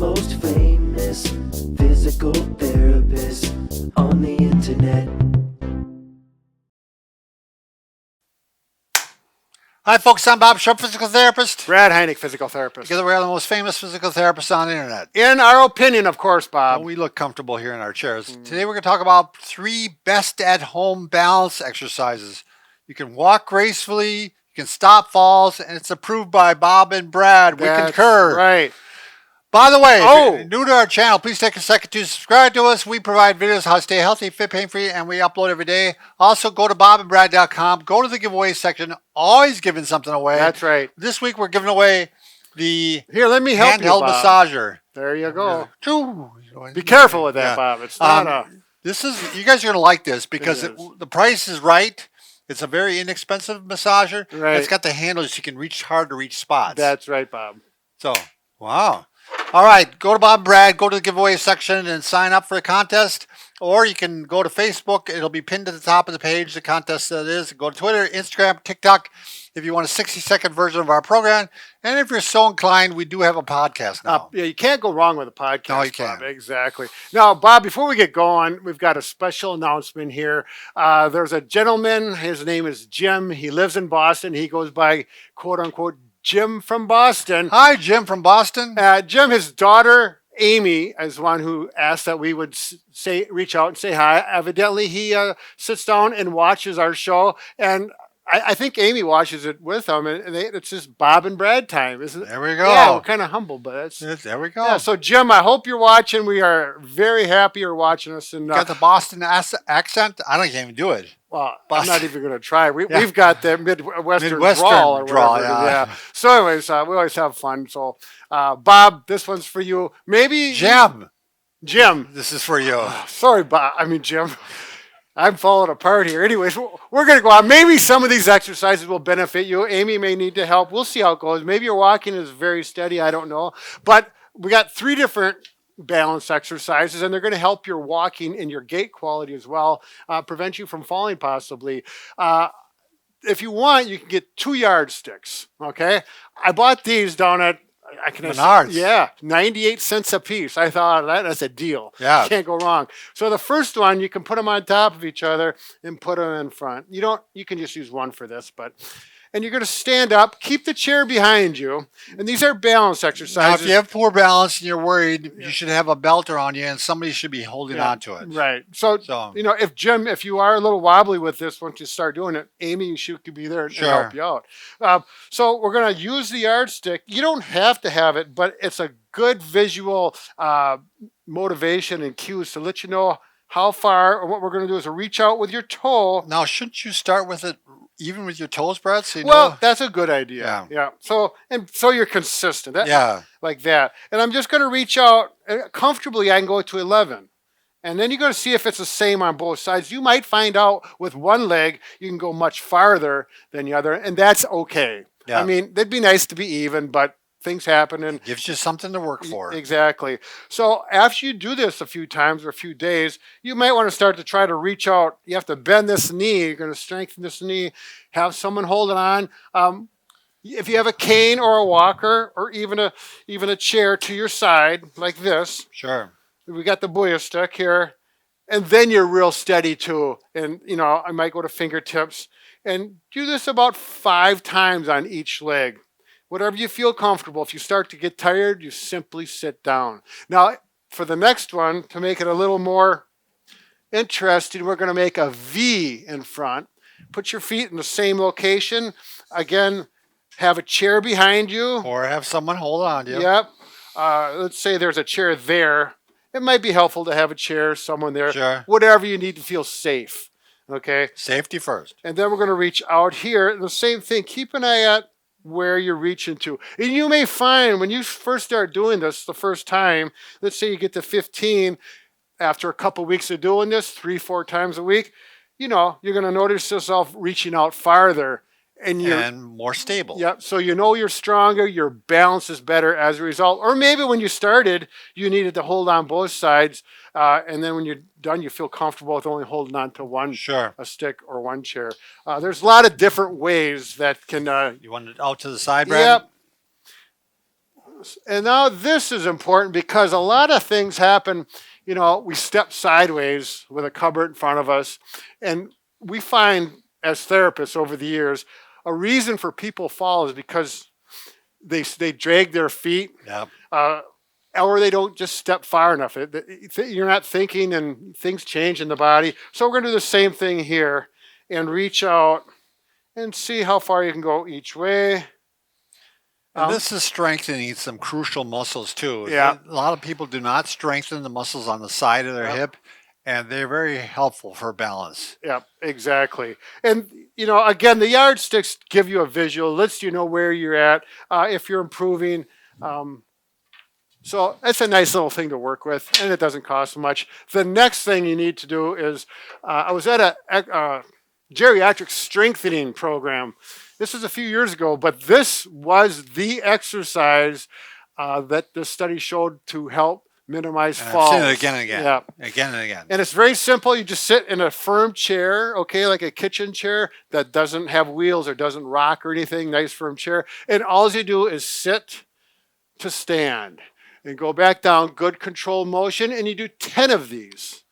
most famous physical therapist on the internet. Hi, folks. I'm Bob Sharp, physical therapist. Brad Handheld, physical therapist. Together, we're the most famous physical therapists on the internet. In our opinion, of course, Bob. Well, we look comfortable here in our chairs. Today, we're going to talk about 3 best at-home balance exercises. You can walk gracefully, you can stop falls, and it's approved by Bob and Brad. We concur. Right. By the way, if you're new to our channel, please take a second to subscribe to us. We provide videos on how to stay healthy, fit, pain-free, and we upload every day. Also, go to bobandbrad.com. Go to the giveaway section. Always giving something away. That's right. This week, we're giving away the let me help handheld you, Bob. massager. There you go. Yeah. Be careful with that, Bob. It's not you guys are going to like this because the price is right. It's a very inexpensive massager. Right. It's got the handles so you can reach hard to reach spots. That's right, Bob. So, wow. All right, go to Bob and Brad, go to the giveaway section and sign up for a contest. Or you can go to Facebook. It'll be pinned to the top of the page, the contest that is. Go to Twitter, Instagram, TikTok if you want a 60-second version of our program. And if you're so inclined, we do have a podcast now. Yeah, you can't go wrong with a podcast, No, you can't. Bob. Exactly. Now, Bob, before we get going, we've got a special announcement here. There's a gentleman. His name is Jim. He lives in Boston. He goes by, quote-unquote, Jim from Boston. Hi, Jim from Boston. Jim, his daughter, Amy, is one who asked that we would reach out and say hi. Evidently, he sits down and watches our show, and I think Amy watches it with him, and it's just Bob and Brad time, isn't it? There we go. Yeah, we're kind of humble, but there we go. Yeah, so, Jim, I hope you're watching. We are very happy you're watching us. And got the Boston accent? I don't even do it. Well, Boston. I'm not even going to try. We've got the Midwestern drawl or drawl, whatever. yeah. So, anyways, we always have fun. So, Bob, this one's for you. Maybe Jim. This is for you. Sorry, Bob. I mean, Jim. I'm falling apart here. Anyways, we're going to go on. Maybe some of these exercises will benefit you. Amy may need to help. We'll see how it goes. Maybe your walking is very steady. I don't know. But we got 3 different balance exercises, and they're going to help your walking and your gait quality as well, prevent you from falling possibly. If you want, you can get 2 yardsticks, okay? I bought these down at Menards. Yeah, 98 cents a piece. I thought that's a deal. Yeah. Can't go wrong. So the first one, you can put them on top of each other and put them in front. You can just use one for this, and you're going to stand up, keep the chair behind you, and these are balance exercises. Now, if you have poor balance and you're worried, you should have a belt around you and somebody should be holding on to it. Right. So, if you are a little wobbly with this, once you start doing it, Amy, she could be there and help you out. So we're going to use the yardstick. You don't have to have it, but it's a good visual motivation and cues to let you know how far, or what we're going to do is reach out with your toe. Now, shouldn't you start with it even with your toes, Brad? So that's a good idea. Yeah. So you're consistent. Like that. And I'm just going to reach out comfortably. I can go to 11. And then you're going to see if it's the same on both sides. You might find out with one leg, you can go much farther than the other. And that's okay. Yeah. I mean, it'd be nice to be even, but things happen, and gives you something to work for. Exactly. So after you do this a few times or a few days, you might want to start to try to reach out. You have to bend this knee. You're going to strengthen this knee. Have someone hold it on. If you have a cane or a walker or even a chair to your side like this. Sure. We got the Booyah stick here, and then you're real steady too. And I might go to fingertips and do this about 5 times on each leg. Whatever you feel comfortable. If you start to get tired, you simply sit down. Now, for the next one, to make it a little more interesting, we're going to make a V in front. Put your feet in the same location. Again, have a chair behind you. Or have someone hold on to you. Yep. Let's say there's a chair there. It might be helpful to have a chair, someone there. Sure. Whatever you need to feel safe. Okay? Safety first. And then we're going to reach out here. The same thing. Keep an eye out where you're reaching to. And you may find when you first start doing this the first time, let's say you get to 15, after a couple weeks of doing this, 3-4 times a week, you're going to notice yourself reaching out farther. And more stable. Yep. So you're stronger, your balance is better as a result. Or maybe when you started, you needed to hold on both sides. And then when you're done, you feel comfortable with only holding on to one, a stick or one chair. There's a lot of different ways that can... you want it out to the side, Brad? Yep. And now this is important because a lot of things happen. You know, we step sideways with a cupboard in front of us, and we find as therapists over the years, a reason for people fall is because they drag their feet, Yeah. or they don't just step far enough. You're not thinking, and things change in the body. So we're going to do the same thing here and reach out and see how far you can go each way. And this is strengthening some crucial muscles too. Yeah. A lot of people do not strengthen the muscles on the side of their hip, and they're very helpful for balance. Yeah, exactly. And, you know, again, the yardsticks give you a visual, lets you know where you're at, if you're improving. So it's a nice little thing to work with, and it doesn't cost much. The next thing you need to do is, I was at a geriatric strengthening program. This was a few years ago, but this was the exercise that the study showed to help minimize And falls. I've seen it again and again. Yeah. Again and again. And it's very simple. You just sit in a firm chair, okay, like a kitchen chair that doesn't have wheels or doesn't rock or anything, nice firm chair. And all you do is sit to stand and go back down, good controlled motion, and you do 10 of these,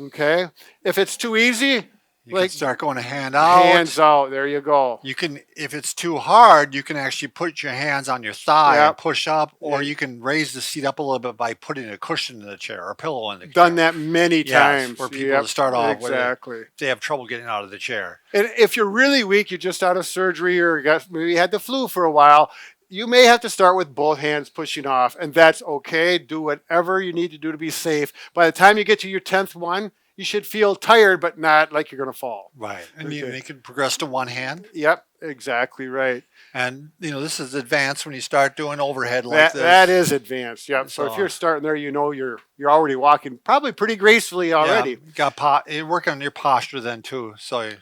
okay? If it's too easy, You can start going a hand out. hands out, there you go. You can, if it's too hard, you can actually put your hands on your thigh and Yep. push up, or you can raise the seat up a little bit by putting a cushion in the chair or a pillow in the chair. Done that many times. For people to start off with. Exactly. If they have trouble getting out of the chair. And if you're really weak, you're just out of surgery or maybe had the flu for a while, you may have to start with both hands pushing off, and that's okay. Do whatever you need to do to be safe. By the time you get to your 10th one, you should feel tired, but not like you're going to fall. Right. And Okay. you can progress to one hand. Yep, exactly right. And, you know, this is advanced when you start doing overhead like this. That is advanced. Yep. So if So- you're starting there, you know you're already walking probably pretty gracefully already. Yeah, you work on your posture then too. So,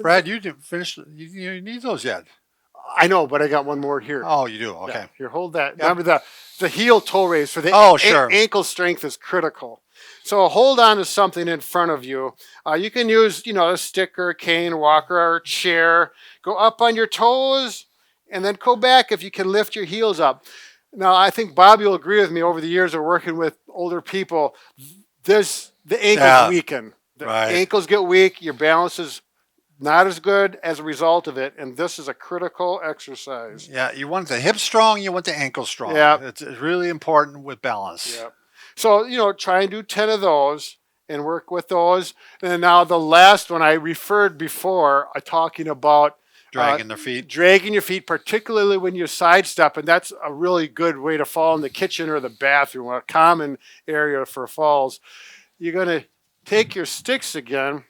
Brad, you didn't finish. You need those yet? I know, but I got one more here. Oh, you do. Okay. Yeah, here, hold that. Remember the heel toe raise for the Sure. ankle strength is critical. So hold on to something in front of you. You can use, you know, a stick or a cane, walker or a chair. Go up on your toes and then go back if you can lift your heels up. Now, I think Bobby will agree with me over the years of working with older people. The ankles weaken. The ankles get weak. Your balance is not as good as a result of it, and this is a critical exercise. Yeah, you want the hip strong, you want the ankle strong. Yeah. It's really important with balance. Yeah. So, you know, try and do 10 of those and work with those. And now the last one I referred before, talking about Dragging their feet. dragging your feet, particularly when you sidestep, and that's a really good way to fall in the kitchen or the bathroom, a common area for falls. You're going to take your sticks again,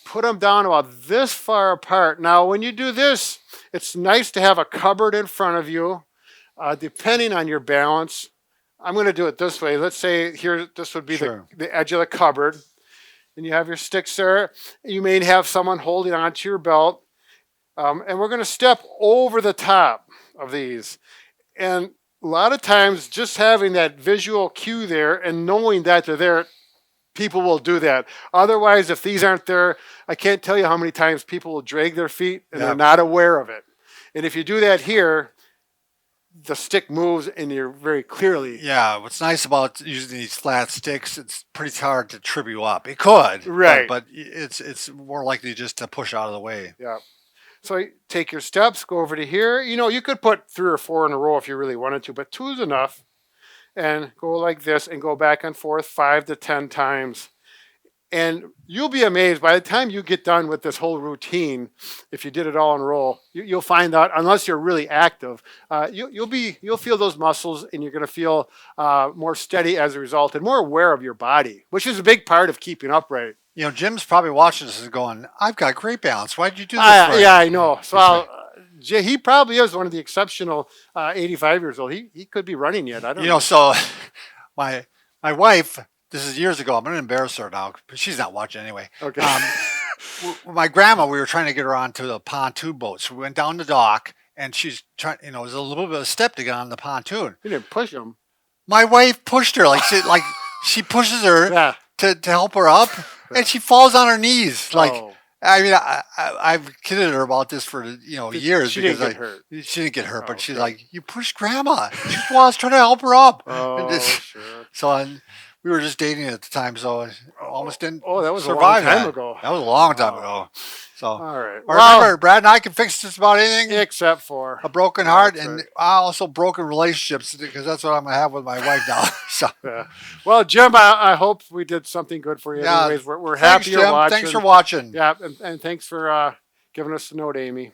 put them down about this far apart. Now, when you do this, it's nice to have a cupboard in front of you, depending on your balance. I'm going to do it this way. Let's say here, this would be Sure. the edge of the cupboard. And you have your sticks there. You may have someone holding onto your belt. And we're going to step over the top of these. And a lot of times, just having that visual cue there and knowing that they're there, people will do that. Otherwise, if these aren't there, I can't tell you how many times people will drag their feet and they're not aware of it. And if you do that here, the stick moves and you're very clearly. Yeah, what's nice about using these flat sticks, it's pretty hard to trip you up. It could, Right. But it's more likely just to push out of the way. Yeah. So you take your steps, go over to here. You know, you could put 3 or 4 in a row if you really wanted to, but 2 is enough. And go like this and go back and forth 5 to 10 times. And you'll be amazed by the time you get done with this whole routine. If you did it all in a row, you'll find out, unless you're really active, you'll feel those muscles, and you're going to feel more steady as a result, and more aware of your body, which is a big part of keeping upright. You know, Jim's probably watching this and going, "I've got great balance. Why did you do this?" Yeah, I know. So he probably is one of the exceptional 85 years old. He could be running yet. I don't know. So my wife. This is years ago. I'm going to embarrass her now, but she's not watching anyway. Okay. My grandma, we were trying to get her onto the pontoon boat. So we went down the dock, and she's trying, you know, there's a little bit of a step to get on the pontoon. You didn't push him. My wife pushed her, she pushes her Yeah. to help her up, and she falls on her knees. Oh. I mean, I've kidded her about this for years She because didn't get hurt. she didn't get hurt, Oh, but she's good. like, "You pushed Grandma." Well, I was trying to help her up. And Oh, this- sure. so we were just dating at the time, so I almost didn't. Oh, that was a long survive time that. ago. That was a long time Oh. ago. So All right. well, Well, remember, Brad and I can fix just about anything. except for A broken heart, that's and right. also broken relationships, because that's what I'm gonna have with my wife now. So Yeah. Well, Jim, I hope we did something good for you. Yeah. Anyways, we're thanks, happy you're Jim. watching. Thanks for watching. Yeah, and thanks for giving us the note, Amy.